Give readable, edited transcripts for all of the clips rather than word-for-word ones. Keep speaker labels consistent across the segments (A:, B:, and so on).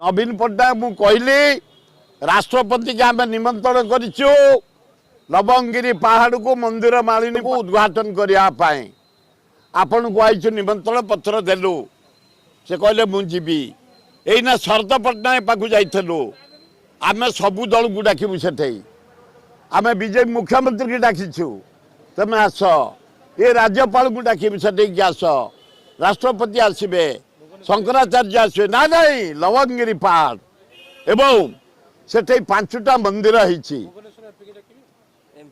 A: नवीन पट्टनायक मु कहली राष्ट्रपति के आम निमंत्रण करिछु लवंगिरी पहाड़ को मंदिर मालिनी को उद्घाटन करने आपण को आई निमंत्रण पत्र देलु से कहले मुझी एना शरद पट्टनायक पाक जाइलु आम सबू दल को डाकबू से आम बीजेपी मुख्यमंत्री की डाकिछु तुम आस ये राज्यपाल को डाकबू से आस राष्ट्रपति आसबे शंकराचार्य आसबे ना नहीं लवंगिरी पहाड़ एवं से पांचटा मंदिर होती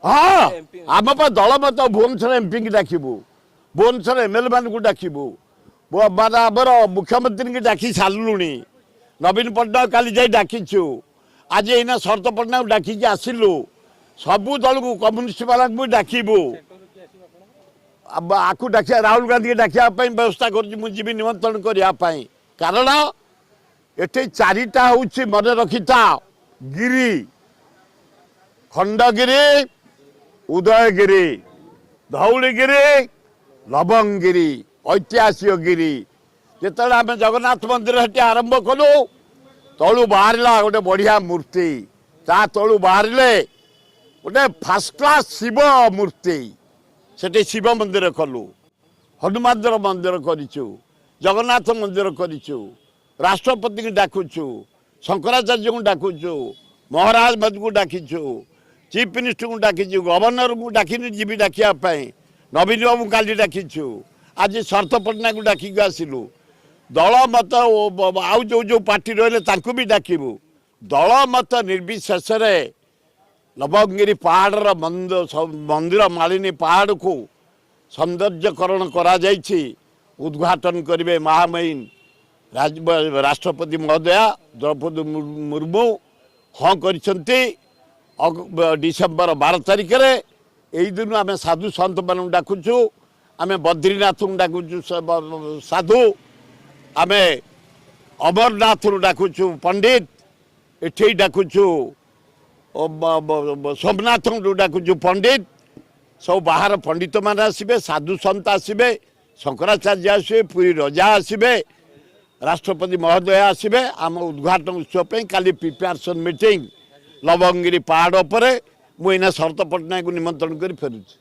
A: हाँ आम दल मत भुवनेश्वर एमपी की डाकबू भुवनेश्वर एमएलए मान को डाकबू आमर मुख्यमंत्री की डाकी सारूँ नवीन पट्टनायक काली जाई डाकिछु आज एना शरद पट्टनायक डाकिकी आसिलु सबू दल को कम्युनिस्ट वाला भी डाकबू आपको डाक राहुल गांधी के डाकिया व्यवस्था कर निमंत्रण करने कारण ये चारिटा हूँ मन रखिता गिरी खंडगिरी उदयगिरी धौलीगिरी लवंगिरी ऐतिहासिक गिरी जो आम जगन्नाथ मंदिर हेटी आरंभ कलु तलू बाहर गोटे बढ़िया मूर्ति ता तलू बाहर गोटे फास्ट क्लास शिव मूर्ति से शिव मंदिर कलु हनुमान मंदिर करिछु जगन्नाथ मंदिर करिछु राष्ट्रपति की डाकुछु शंकराचार्य को डाकुछु महाराज मत को डाकिछु चीफ मिनिस्टर को डाकिछु गवर्नर को डाकिनी जीवी डाकियापाई नवीन बाबू काली डाकिछु आज शरद पट्टनायक को डाकिक आसिलु दल मत आउ जो जो पार्टी रही भी डाकबू दल मत निर्विशेष लवंगिरी पहाड़ मंदिर मालिनी पहाड़ को सौंदर्यकरण करा उद्घाटन करेंगे महामहिम राष्ट्रपति महोदया द्रौपदी मुर्मू हाँ कर डिसेम्बर 12 तारिख में यही दिन आम साधु सत मान डाकुचु आम बद्रीनाथ को डाकुचु साधु आम अमरनाथ डाकुचु पंडित एठे डाकुचु सोमनाथ को डाकुचु पंडित सब बाहर पंडित मान आसबे साधु सन्त आसबे शंकराचार्य आसबे पुरी रजा आसबे राष्ट्रपति महोदय आसबे आम उद्घाटन उत्सव काली प्रिपेरेसन मीटिंग लवंगिरी पहाड़ पर मुझे शरद पट्टनायक को निमंत्रण कर फेरुची।